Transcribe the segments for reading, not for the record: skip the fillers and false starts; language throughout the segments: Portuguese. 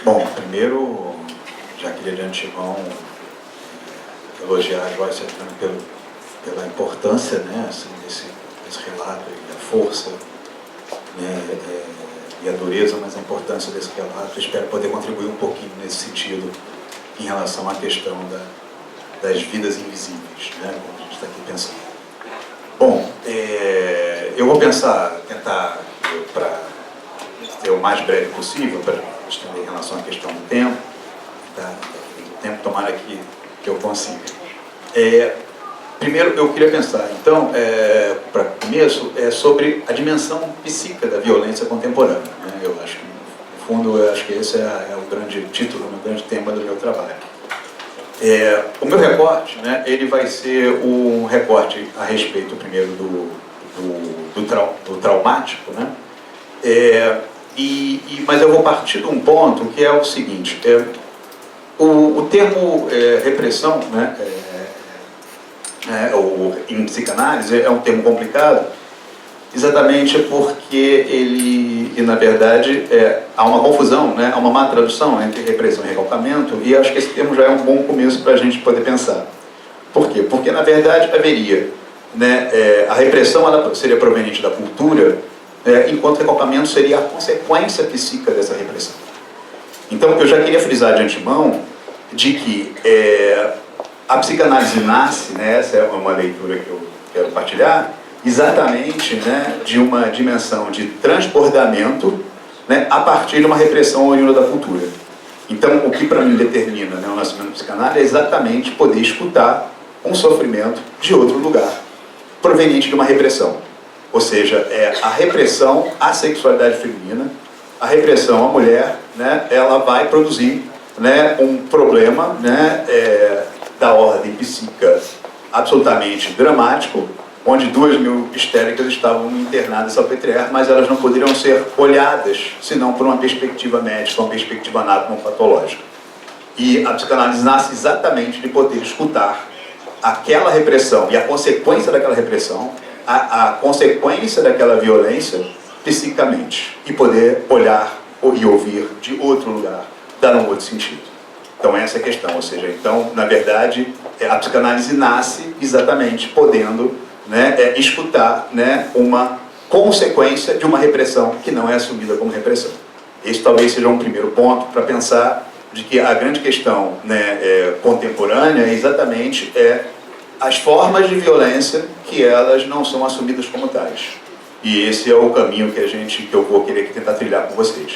Bom, primeiro, já queria de antemão elogiar a Joyce pela importância, né, assim, desse relato e a força, né, e a dureza, mas a importância desse relato. Espero poder contribuir um pouquinho nesse sentido em relação à questão das vidas invisíveis, né, como a gente está aqui pensando. Bom, eu vou tentar, para ser o mais breve possível, para estender em relação à questão do tempo, tá? O tempo, tomara que eu consiga. Primeiro, eu queria pensar, então, para começo, sobre a dimensão psíquica da violência contemporânea, né? Eu acho que, no fundo, eu acho que esse é o grande título, o grande tema do meu trabalho. O meu recorte, né, ele vai ser um recorte a respeito, primeiro, do traumático, né? Mas eu vou partir de um ponto que é o seguinte: o termo repressão, né, em psicanálise, é um termo complicado, exatamente porque na verdade, há uma confusão, né, há uma má tradução entre repressão e recalcamento, e acho que esse termo já é um bom começo para a gente poder pensar. Por quê? Porque, na verdade, haveria, né, a repressão ela seria proveniente da cultura, enquanto o recalcamento seria a consequência psíquica dessa repressão. Então, eu já queria frisar de antemão de que a psicanálise nasce, né, essa é uma leitura que eu quero partilhar, exatamente, né, de uma dimensão de transbordamento, né, a partir de uma repressão oriunda da cultura. Então, o que para mim determina, né, o nascimento da psicanálise é exatamente poder escutar um sofrimento de outro lugar, proveniente de uma repressão. Ou seja, a repressão à sexualidade feminina, a repressão à mulher, né, ela vai produzir, né, um problema, né, da ordem psíquica absolutamente dramático, onde 2.000 histéricas estavam internadas salpetrier, mas elas não poderiam ser olhadas, senão por uma perspectiva médica, uma perspectiva anatomopatológica. E a psicanálise nasce exatamente de poder escutar aquela repressão e a consequência daquela repressão, a consequência daquela violência psicicamente, e poder olhar e ouvir de outro lugar, dar um outro sentido. Então essa é a questão, ou seja, então, na verdade, a psicanálise nasce exatamente podendo, né, escutar, né, uma consequência de uma repressão que não é assumida como repressão. Esse talvez seja um primeiro ponto para pensar de que a grande questão, né, contemporânea é exatamente as formas de violência que elas não são assumidas como tais. E esse é o caminho que eu vou querer tentar trilhar com vocês.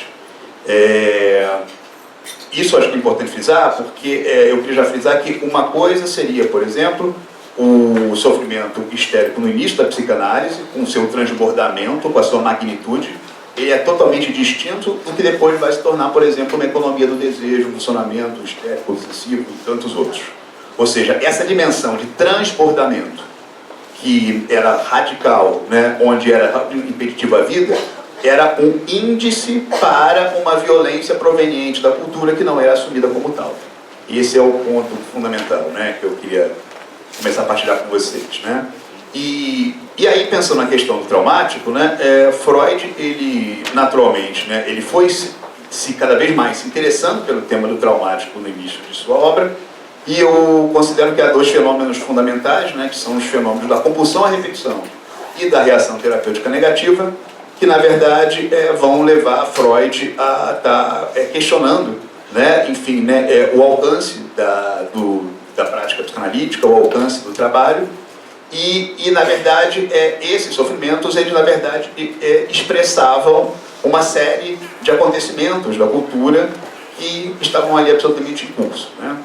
Isso acho que é importante frisar, porque eu queria já frisar que uma coisa seria, por exemplo, o sofrimento histérico no início da psicanálise, com o seu transbordamento, com a sua magnitude. Ele é totalmente distinto do que depois vai se tornar, por exemplo, uma economia do desejo, um funcionamento histérico, obsessivo e tantos outros. Ou seja, essa dimensão de transbordamento, que era radical, né, onde era impeditivo à vida, era um índice para uma violência proveniente da cultura que não era assumida como tal. E esse é o ponto fundamental, né, que eu queria começar a partilhar com vocês, né? E aí, pensando na questão do traumático, né, Freud, ele naturalmente, né, ele foi se cada vez mais se interessando pelo tema do traumático no início de sua obra, e eu considero que há dois fenômenos fundamentais, né, que são os fenômenos da compulsão à repetição e da reação terapêutica negativa, que na verdade vão levar Freud a estar questionando, né, enfim, né, o alcance da prática psicanalítica, o alcance do trabalho, e na verdade, esses sofrimentos, eles na verdade expressavam uma série de acontecimentos da cultura que estavam ali absolutamente em curso, né?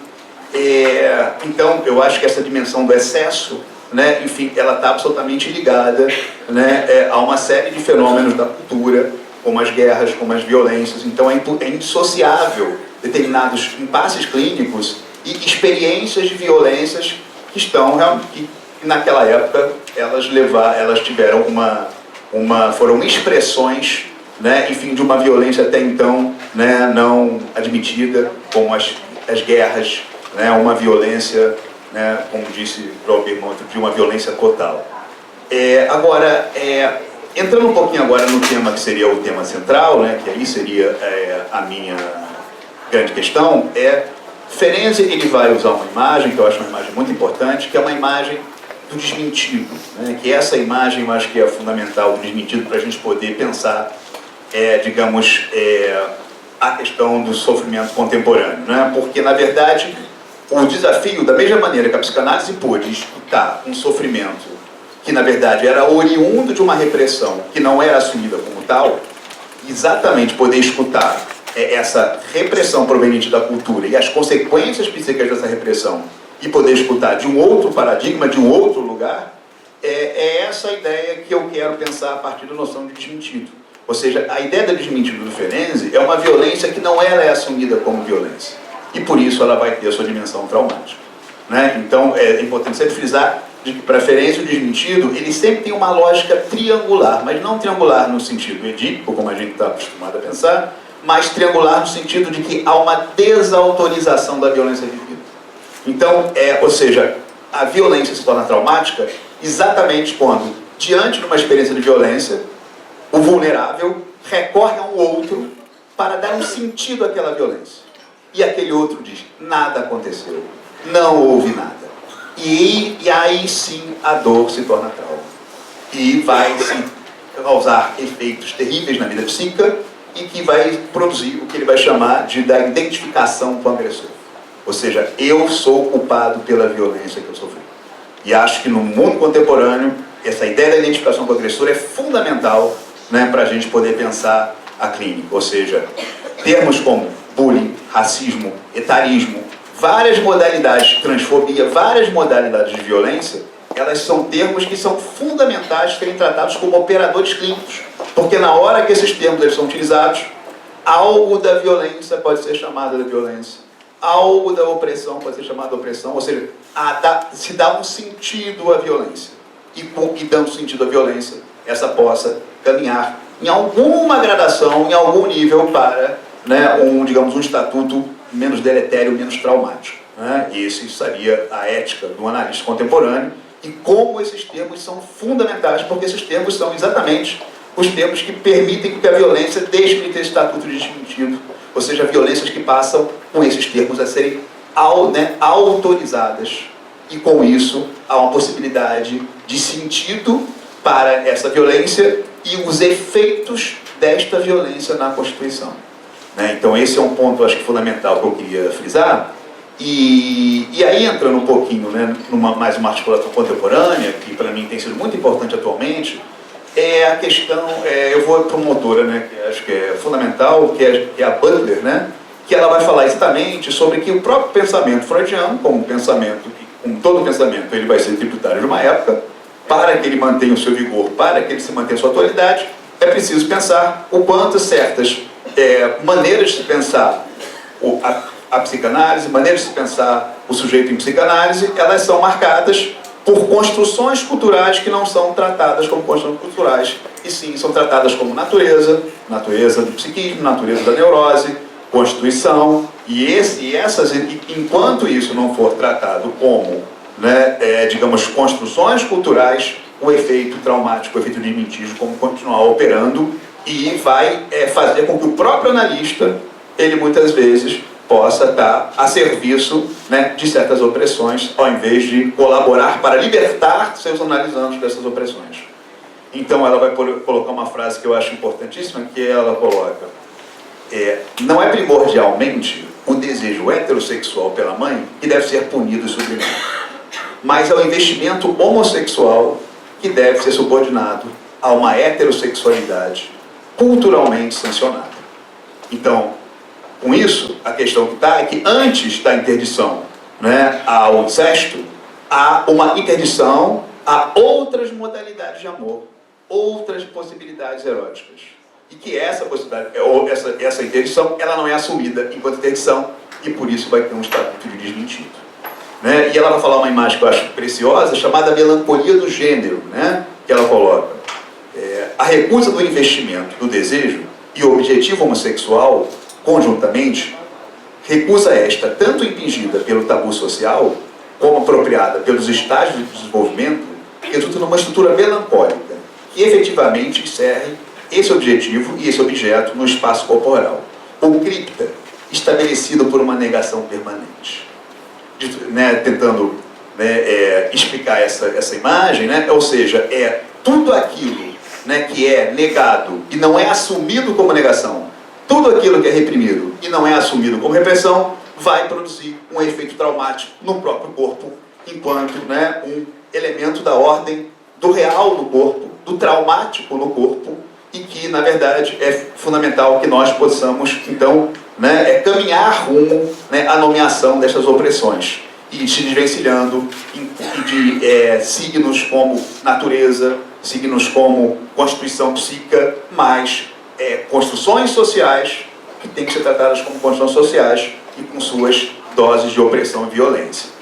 Então, eu acho que essa dimensão do excesso, né, enfim, ela está absolutamente ligada, né, a uma série de fenômenos da cultura, como as guerras, como as violências. Então, é indissociável determinados impasses clínicos e experiências de violências que naquela época elas tiveram foram expressões, né, enfim, de uma violência até então, né, não admitida, como as guerras, né, uma violência, né, como disse Robert Montt, de uma violência total. Agora, Entrando um pouquinho agora no tema que seria o tema central, né, que aí seria a minha grande questão, Ferenczi ele vai usar uma imagem, que eu acho uma imagem muito importante, que é uma imagem do desmentido, né, que essa imagem eu acho que é fundamental do desmentido para a gente poder pensar, digamos, a questão do sofrimento contemporâneo, né, porque na verdade o desafio, da mesma maneira que a psicanálise pôde escutar um sofrimento que na verdade era oriundo de uma repressão que não era assumida como tal, exatamente poder escutar essa repressão proveniente da cultura e as consequências psíquicas dessa repressão e poder escutar de um outro paradigma, de um outro lugar, é essa a ideia que eu quero pensar a partir da noção de desmentido. Ou seja, a ideia do desmentido do Ferenczi é uma violência que não ela é assumida como violência. E por isso ela vai ter a sua dimensão traumática, né? Então é importante sempre frisar de que para Ferenczi o desmentido ele sempre tem uma lógica triangular, mas não triangular no sentido edípico, como a gente está acostumado a pensar, mas triangular no sentido de que há uma desautorização da violência vivida. Então, ou seja, a violência se torna traumática exatamente quando, diante de uma experiência de violência, o vulnerável recorre a um outro para dar um sentido àquela violência. E aquele outro diz, nada aconteceu, não houve nada. E aí sim a dor se torna trauma. E vai sim causar efeitos terríveis na vida psíquica e que vai produzir o que ele vai chamar da identificação com o agressor. Ou seja, eu sou culpado pela violência que eu sofri. E acho que no mundo contemporâneo, essa ideia da identificação com o agressor é fundamental, né, para a gente poder pensar a clínica. Ou seja, termos como bullying, racismo, etarismo, várias modalidades de transfobia, várias modalidades de violência, elas são termos que são fundamentais serem tratados como operadores clínicos. Porque na hora que esses termos eles são utilizados, algo da violência pode ser chamado de violência, algo da opressão pode ser chamado de opressão, ou seja, se dá um sentido à violência. E dando sentido à violência, essa possa caminhar em alguma gradação, em algum nível para, né, digamos, um estatuto menos deletério, menos traumático, né? E esse seria a ética do analista contemporâneo e como esses termos são fundamentais, porque esses termos são exatamente os termos que permitem que a violência deixe de ter estatuto de desmentido, ou seja, violências que passam com esses termos a serem autorizadas e com isso há uma possibilidade de sentido para essa violência e os efeitos desta violência na Constituição. Então esse é um ponto, acho que fundamental que eu queria frisar. E aí entrando um pouquinho, né, mais uma articulação contemporânea, que para mim tem sido muito importante atualmente, é a questão, eu vou para uma autora, né, que acho que é fundamental, que é a Butler, né, que ela vai falar exatamente sobre que o próprio pensamento freudiano, como todo pensamento, ele vai ser tributário de uma época, para que ele mantenha o seu vigor, para que ele se mantenha a sua atualidade, é preciso pensar o quanto certas maneiras de se pensar a psicanálise, maneiras de se pensar o sujeito em psicanálise, elas são marcadas por construções culturais que não são tratadas como construções culturais, e sim são tratadas como natureza do psiquismo, natureza da neurose, constituição, enquanto isso não for tratado como, né, digamos, construções culturais, o efeito traumático, o efeito desmentido, como continuar operando e vai fazer com que o próprio analista, ele muitas vezes possa estar a serviço, né, de certas opressões, ao invés de colaborar para libertar seus analisandos dessas opressões. Então ela vai colocar uma frase que eu acho importantíssima, que ela coloca, não é primordialmente o desejo heterossexual pela mãe que deve ser punido e suprimido, mas é o investimento homossexual que deve ser subordinado a uma heterossexualidade culturalmente sancionada. Então, com isso, a questão que está é que antes da interdição, né, ao incesto, há uma interdição a outras modalidades de amor, outras possibilidades eróticas. E que essa possibilidade, ou essa interdição, ela não é assumida enquanto interdição, e por isso vai ter um estatuto de desmentido. Né? E ela vai falar uma imagem que eu acho preciosa, chamada melancolia do gênero, né? Que ela coloca. A recusa do investimento do desejo e o objetivo homossexual, conjuntamente, recusa esta tanto impingida pelo tabu social, como apropriada pelos estágios de desenvolvimento, resulta numa estrutura melancólica, que efetivamente encerre esse objetivo e esse objeto no espaço corporal. O cripta, estabelecido por uma negação permanente. Tentando explicar essa imagem, ou seja, é tudo aquilo que é negado e não é assumido como negação, tudo aquilo que é reprimido e não é assumido como repressão, vai produzir um efeito traumático no próprio corpo, enquanto um elemento da ordem do real no corpo, do traumático no corpo, e que, na verdade, é fundamental que nós possamos, então, caminhar rumo à nomeação dessas opressões, e se desvencilhando de signos como natureza, signos como constituição psíquica, mas construções sociais que têm que ser tratadas como construções sociais e com suas doses de opressão e violência.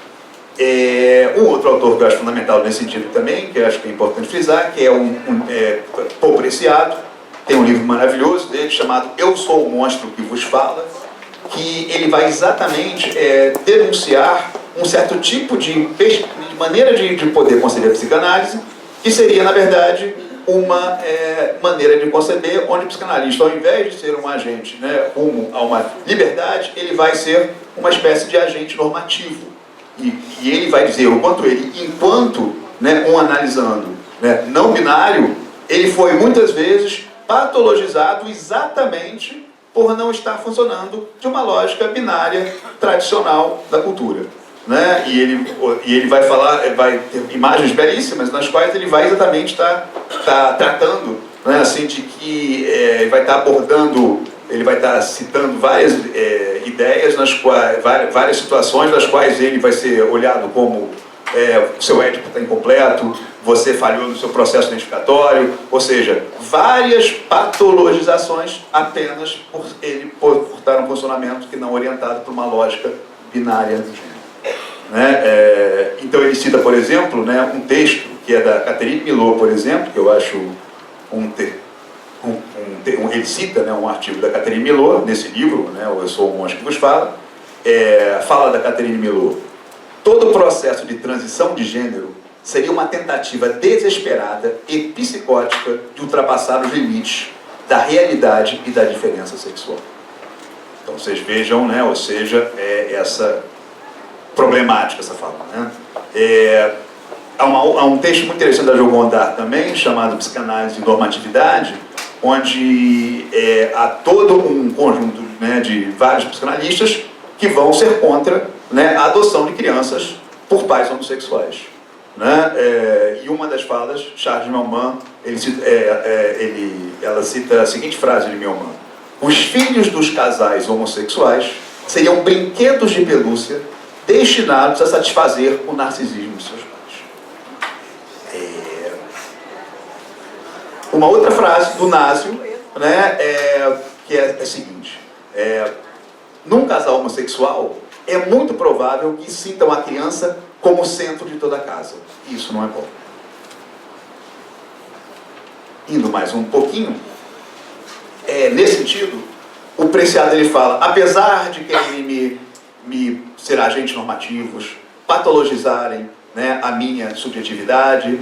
Um outro autor que eu acho fundamental nesse sentido também, que eu acho que é importante frisar, que é Paul Preciado, tem um livro maravilhoso dele chamado Eu Sou o Monstro que Vos Fala, que ele vai exatamente denunciar um certo tipo de maneira de poder conceber a psicanálise, que seria, na verdade, uma maneira de conceber onde o psicanalista, ao invés de ser um agente rumo a uma liberdade, ele vai ser uma espécie de agente normativo. E ele vai dizer o quanto ele, enquanto um analisando não binário, ele foi muitas vezes patologizado exatamente por não estar funcionando de uma lógica binária tradicional da cultura. E ele vai falar, vai ter imagens belíssimas nas quais ele vai exatamente estar tratando, assim, de que ele vai estar abordando, ele vai estar citando várias ideias, nas quais, várias situações das quais ele vai ser olhado como o seu ético está incompleto, você falhou no seu processo identificatório, ou seja, várias patologizações apenas por ele portar um funcionamento que não orientado por uma lógica binária do gênero. Então ele cita, por exemplo, um texto que é da Catherine Milot, por exemplo, que eu acho ele cita um artigo da Catherine Milot nesse livro, Eu Sou o Monstro que Vos Fala, fala da Catherine Milot: todo o processo de transição de gênero seria uma tentativa desesperada e psicótica de ultrapassar os limites da realidade e da diferença sexual. Então vocês vejam, ou seja, essa problemática, essa fala. Há um texto muito interessante da Jo Gondar também, chamado Psicanálise e Normatividade, onde há todo um conjunto de vários psicanalistas que vão ser contra a adoção de crianças por pais homossexuais. E uma das falas, Charles Millman, ela cita a seguinte frase de Millman: os filhos dos casais homossexuais seriam brinquedos de pelúcia destinados a satisfazer o narcisismo de seus pais. Uma outra frase do Násio, que é a seguinte: num casal homossexual, é muito provável que sintam a criança como o centro de toda a casa. Isso não é bom. Indo mais um pouquinho, nesse sentido, o Preciado ele fala: apesar de quererem me ser agentes normativos, patologizarem a minha subjetividade,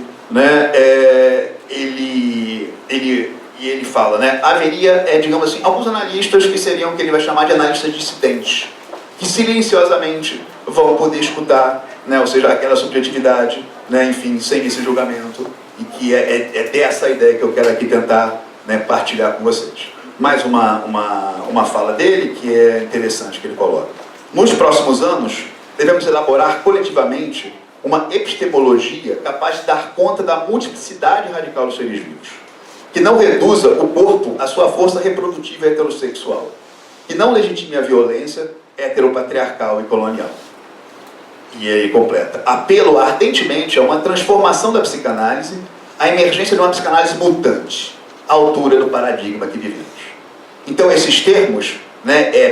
ele fala, haveria, digamos assim, alguns analistas que seriam o que ele vai chamar de analistas dissidentes, que silenciosamente vão poder escutar, ou seja, aquela subjetividade, enfim, sem esse julgamento, e que é dessa ideia que eu quero aqui tentar partilhar com vocês. Mais uma fala dele que é interessante, que ele coloca: nos próximos anos, devemos elaborar coletivamente uma epistemologia capaz de dar conta da multiplicidade radical dos seres vivos, que não reduza o corpo à sua força reprodutiva heterossexual, que não legitime a violência heteropatriarcal e colonial. E aí completa: apelo ardentemente a uma transformação da psicanálise, a emergência de uma psicanálise mutante, à altura do paradigma que vivemos. Então esses termos,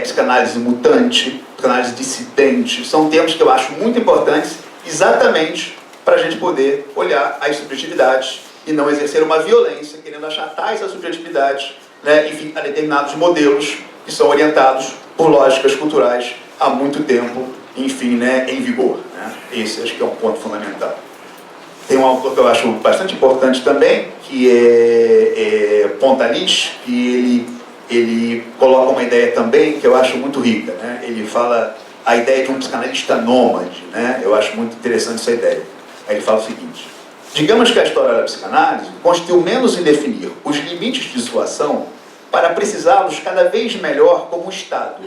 psicanálise mutante, psicanálise dissidente, são termos que eu acho muito importantes exatamente para a gente poder olhar as subjetividades e não exercer uma violência, querendo achatar essas subjetividades, enfim, a determinados modelos que são orientados por lógicas culturais há muito tempo, enfim, em vigor. Esse acho que é um ponto fundamental. Tem um autor que eu acho bastante importante também, que é Pontalis, que ele coloca uma ideia também que eu acho muito rica, né? Ele fala a ideia de um psicanalista nômade, né? Eu acho muito interessante essa ideia. Aí ele fala o seguinte: digamos que a história da psicanálise consistiu menos em definir os limites de sua ação para precisá-los cada vez melhor como um Estado,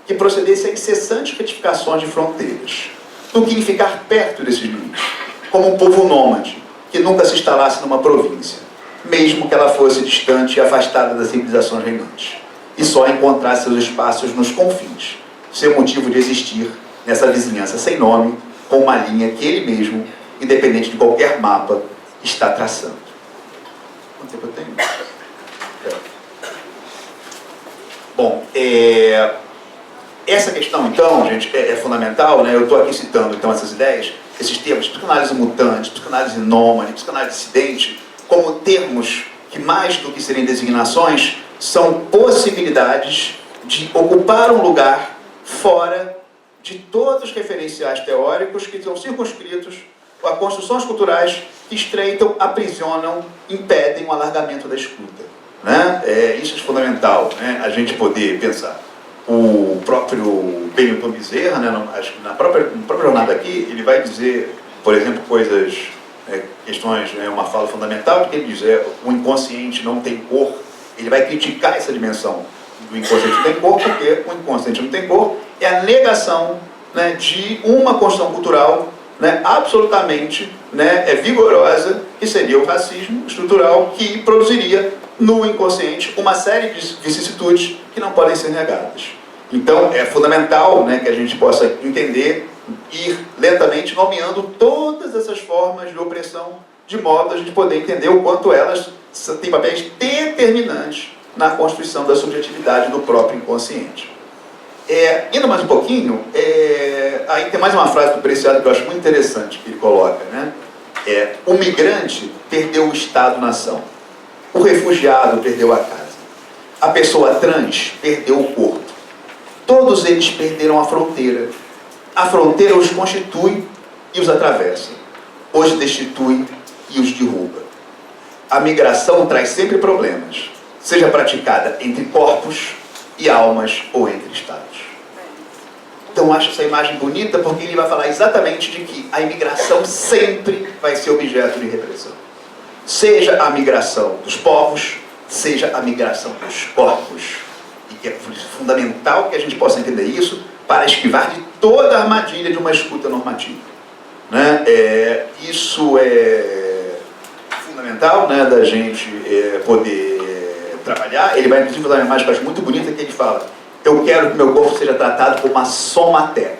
que procedesse a incessantes retificações de fronteiras, do que em ficar perto desses limites, como um povo nômade, que nunca se instalasse numa província, mesmo que ela fosse distante e afastada das civilizações reinantes, e só encontrasse seus espaços nos confins, seu motivo de existir nessa vizinhança sem nome, com uma linha que ele mesmo, independente de qualquer mapa, está traçando. Quanto tempo eu tenho? Bom, essa questão, então, gente, é fundamental, né? Eu estou aqui citando, então, essas ideias, esses termos, psicanálise mutante, psicanálise nômade, psicanálise dissidente, como termos que, mais do que serem designações, são possibilidades de ocupar um lugar fora de todos os referenciais teóricos que são circunscritos a construções culturais que estreitam, aprisionam, impedem o alargamento da escuta. Né? Isso é fundamental, né? A gente poder pensar. O próprio Benilton Bezerra, né, acho que na própria jornada aqui, ele vai dizer, por exemplo, coisas, questões, uma fala fundamental, que ele diz, o inconsciente não tem cor. Ele vai criticar essa dimensão do inconsciente não tem cor, porque o inconsciente não tem cor é a negação, né, de uma construção cultural, né, absolutamente, né, vigorosa, que seria o racismo estrutural, que produziria no inconsciente uma série de vicissitudes que não podem ser negadas. Então, é fundamental, né, que a gente possa entender, ir lentamente nomeando todas essas formas de opressão, de modo a gente poder entender o quanto elas têm papéis determinantes na constituição da subjetividade do próprio inconsciente. Indo mais um pouquinho, aí tem mais uma frase do Preciado que eu acho muito interessante, que ele coloca, né? O migrante perdeu o Estado-nação, o refugiado perdeu a casa, a pessoa trans perdeu o corpo, todos eles perderam a fronteira os constitui e os atravessa, os destitui e os derruba. A migração traz sempre problemas, seja praticada entre corpos e almas ou entre estados. Então eu acho essa imagem bonita porque ele vai falar exatamente de que a imigração sempre vai ser objeto de repressão. Seja a migração dos povos, seja a migração dos corpos. E que é fundamental que a gente possa entender isso para esquivar de toda a armadilha de uma escuta normativa. Né? Isso é fundamental, né, da gente poder trabalhar. Ele vai inclusive fazer uma imagem que eu acho muito bonita, que ele fala: eu quero que meu corpo seja tratado como uma somateca.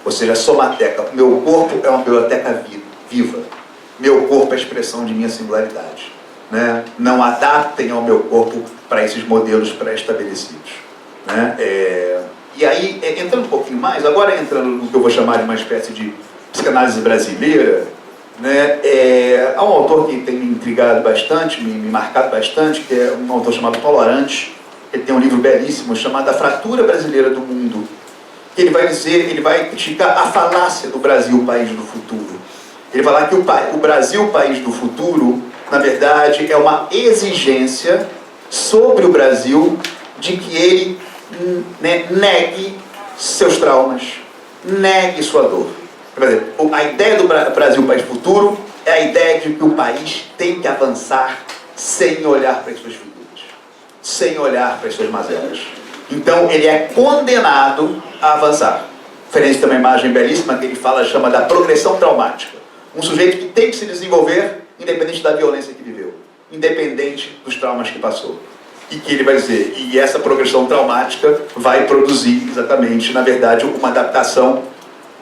Ou seja, somateca. Meu corpo é uma biblioteca viva. Meu corpo é a expressão de minha singularidade. Né? Não adaptem ao meu corpo para esses modelos pré-estabelecidos. Né? E aí, entrando um pouquinho mais, agora entrando no que eu vou chamar de uma espécie de psicanálise brasileira, né? Há um autor que tem me intrigado bastante, me marcado bastante, que é um autor chamado Tolerante. Ele tem um livro belíssimo chamado A Fratura Brasileira do Mundo. Ele vai dizer, ele vai criticar a falácia do Brasil, país do futuro. Ele vai falar que o Brasil, país do futuro, na verdade, é uma exigência sobre o Brasil de que ele, né, negue seus traumas, negue sua dor. A ideia do Brasil, país do futuro, é a ideia de que o país tem que avançar sem olhar para as suas figuras, sem olhar para as suas mazelas. Então ele é condenado a avançar. Referência também uma imagem belíssima que ele fala, chama da progressão traumática. Um sujeito que tem que se desenvolver independente da violência que viveu, independente dos traumas que passou. E que ele vai dizer, e essa progressão traumática vai produzir exatamente, na verdade, uma adaptação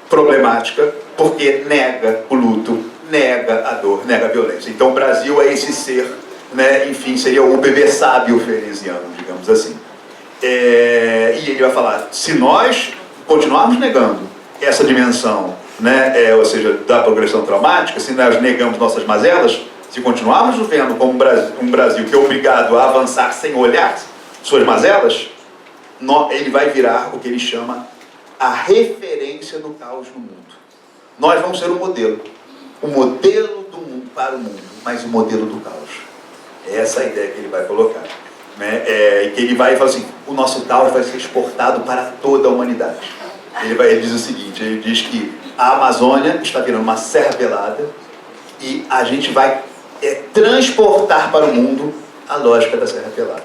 problemática, porque nega o luto, nega a dor, nega a violência. Então o Brasil é esse ser, né, enfim, seria o bebê sábio ferenziano, digamos assim. E ele vai falar, se nós continuarmos negando essa dimensão, né, ou seja, da progressão traumática, se nós negamos nossas mazelas, se continuarmos vendo como um Brasil que é obrigado a avançar sem olhar suas mazelas, ele vai virar o que ele chama a referência do caos no mundo. Nós vamos ser o modelo. o modelo do mundo para o mundo, mas o modelo do caos. É essa a ideia que ele vai colocar. Né? Que ele vai falar assim, o nosso caos vai ser exportado para toda a humanidade. Ele diz o seguinte, ele diz que a Amazônia está virando uma serra pelada e a gente vai transportar para o mundo a lógica da serra pelada.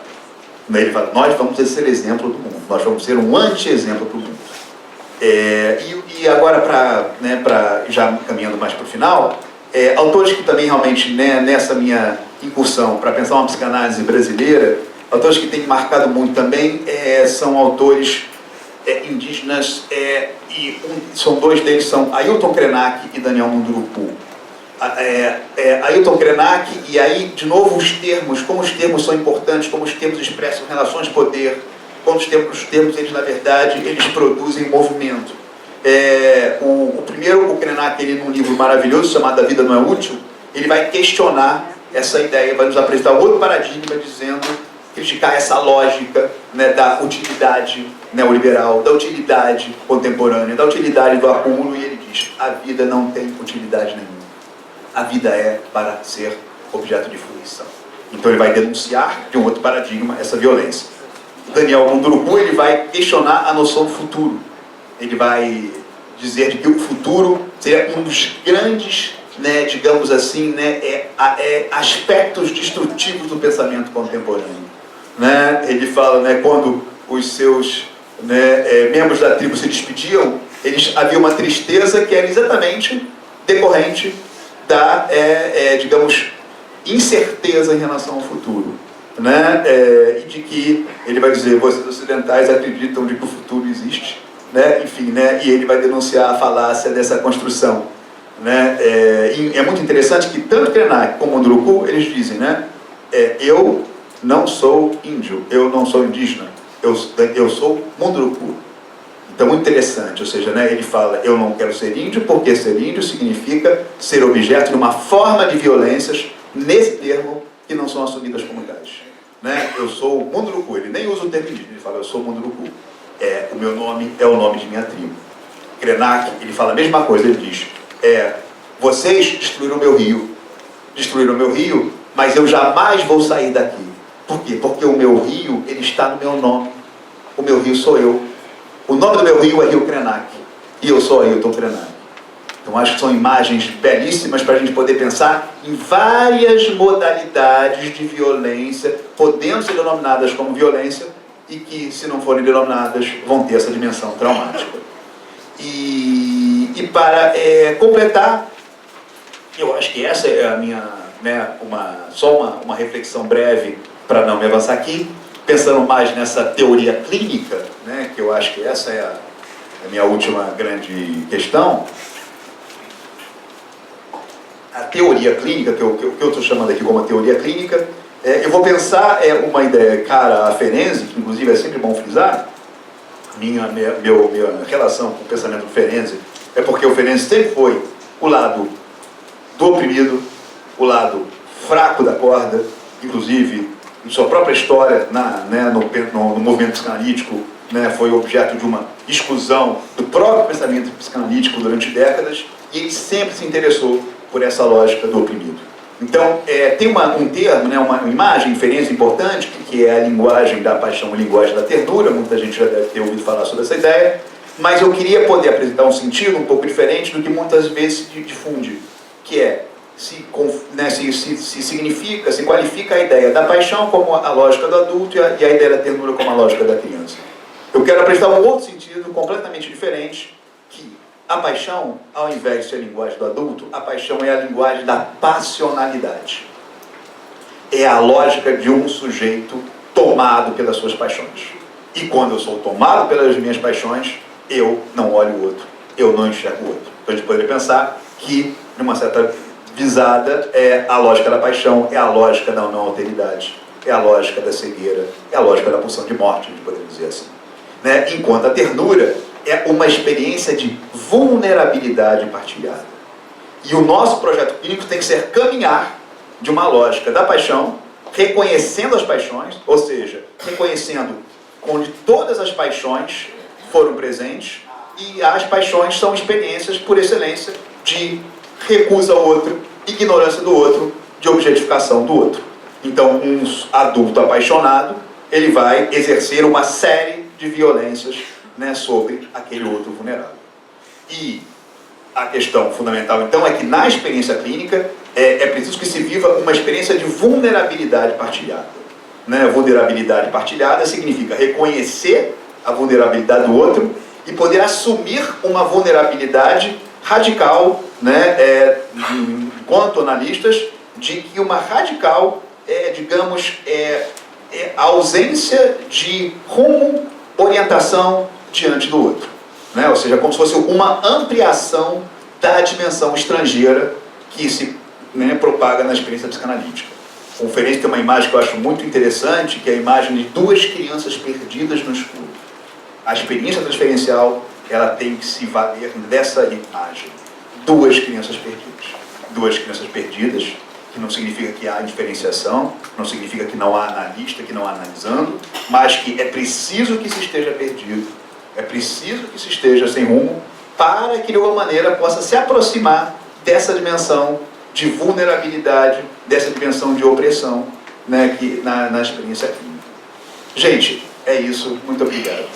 Ele fala, nós vamos ser exemplo do mundo, nós vamos ser um anti-exemplo para o mundo. E agora, já caminhando mais para o final, autores que também realmente, né, nessa minha incursão para pensar uma psicanálise brasileira, autores que têm marcado muito também são autores indígenas, são dois deles, são Ailton Krenak e Daniel Munduruku. Ailton Krenak, e aí, de novo, os termos, como os termos são importantes, como os termos expressam relações de poder, como os termos, eles, na verdade, eles produzem movimento. O primeiro, o Krenak, ele, num livro maravilhoso chamado A Vida Não É Útil, ele vai questionar essa ideia, vai nos apresentar outro paradigma, dizendo, criticar essa lógica, né, da utilidade neoliberal, da utilidade contemporânea, da utilidade do acúmulo, e ele diz, a vida não tem utilidade nenhuma. A vida é para ser objeto de fruição. Então ele vai denunciar de um outro paradigma essa violência. Daniel Munduruku, ele vai questionar a noção do futuro. Ele vai dizer de que o futuro seria um dos grandes, né, digamos assim, né, aspectos destrutivos do pensamento contemporâneo. Né? Ele fala, né, quando os seus, né, membros da tribo se despediam, havia uma tristeza que era exatamente decorrente da, digamos, incerteza em relação ao futuro. Né? E de que ele vai dizer, vocês ocidentais acreditam de que o futuro existe, né? Enfim, né? E ele vai denunciar a falácia dessa construção. Né? E é muito interessante que tanto Krenak como Munduruku, eles dizem, né? Eu não sou índio, eu não sou indígena, eu sou Munduruku. Então, muito interessante, ou seja, né, ele fala, eu não quero ser índio, porque ser índio significa ser objeto de uma forma de violências, nesse termo, que não são assumidas como tais. Né? Eu sou Munduruku, ele nem usa o termo indígena, ele fala, eu sou Munduruku. O meu nome é o nome de minha tribo. Krenak, ele fala a mesma coisa, ele diz, vocês destruíram o meu rio, mas eu jamais vou sair daqui. Por quê? Porque o meu rio, ele está no meu nome. O meu rio sou eu. O nome do meu rio é Rio Krenak. E eu sou Ailton Krenak. Então acho que são imagens belíssimas para a gente poder pensar em várias modalidades de violência, podendo ser denominadas como violência, e que, se não forem denominadas, vão ter essa dimensão traumática. E para completar, eu acho que essa é a minha, né, só uma reflexão breve, para não me avançar aqui, pensando mais nessa teoria clínica, né, que eu acho que essa é a minha última grande questão. A teoria clínica, que eu estou chamando aqui como a teoria clínica, eu vou pensar uma ideia cara à Ferenczi, que inclusive é sempre bom frisar, minha relação com o pensamento do Ferenczi, é porque o Ferenczi sempre foi o lado do oprimido, o lado fraco da corda, inclusive em sua própria história, no movimento psicanalítico, né, foi objeto de uma exclusão do próprio pensamento psicanalítico durante décadas, e ele sempre se interessou por essa lógica do oprimido. Então, tem um termo, né, uma imagem, referência importante, que é a linguagem da paixão, a linguagem da ternura, muita gente já deve ter ouvido falar sobre essa ideia, mas eu queria poder apresentar um sentido um pouco diferente do que muitas vezes se difunde, que é se significa, se qualifica a ideia da paixão como a lógica do adulto e a ideia da ternura como a lógica da criança. Eu quero apresentar um outro sentido completamente diferente, que a paixão, ao invés de ser a linguagem do adulto, a paixão é a linguagem da passionalidade. É a lógica de um sujeito tomado pelas suas paixões. E quando eu sou tomado pelas minhas paixões, eu não olho o outro, eu não enxergo o outro. Então a gente poderia pensar que, numa certa visada, a lógica da paixão é a lógica da não alteridade, é a lógica da cegueira, é a lógica da pulsão de morte, a gente poderia dizer assim. Né? Enquanto a ternura é uma experiência de vulnerabilidade partilhada. E o nosso projeto clínico tem que ser caminhar de uma lógica da paixão, reconhecendo as paixões, ou seja, reconhecendo onde todas as paixões foram presentes, e as paixões são experiências, por excelência, de recusa o outro, ignorância do outro, de objetificação do outro. Então, um adulto apaixonado, ele vai exercer uma série de violências, né, sobre aquele outro vulnerável. E a questão fundamental, então, é que na experiência clínica é preciso que se viva uma experiência de vulnerabilidade partilhada. Né? Vulnerabilidade partilhada significa reconhecer a vulnerabilidade do outro e poder assumir uma vulnerabilidade radical, né, enquanto analistas, de que uma radical digamos, a ausência de rumo, orientação diante do outro. Né? Ou seja, como se fosse uma ampliação da dimensão estrangeira que se, né, propaga na experiência psicanalítica. A conferência tem uma imagem que eu acho muito interessante, que é a imagem de duas crianças perdidas no escuro. A experiência transferencial, ela tem que se valer dessa imagem. Duas crianças perdidas. Duas crianças perdidas, que não significa que há indiferenciação, não significa que não há analista, que não há analisando, mas que é preciso que se esteja perdido, é preciso que se esteja sem rumo, para que de alguma maneira possa se aproximar dessa dimensão de vulnerabilidade, dessa dimensão de opressão, né, que na experiência clínica. Gente, é isso. Muito obrigado.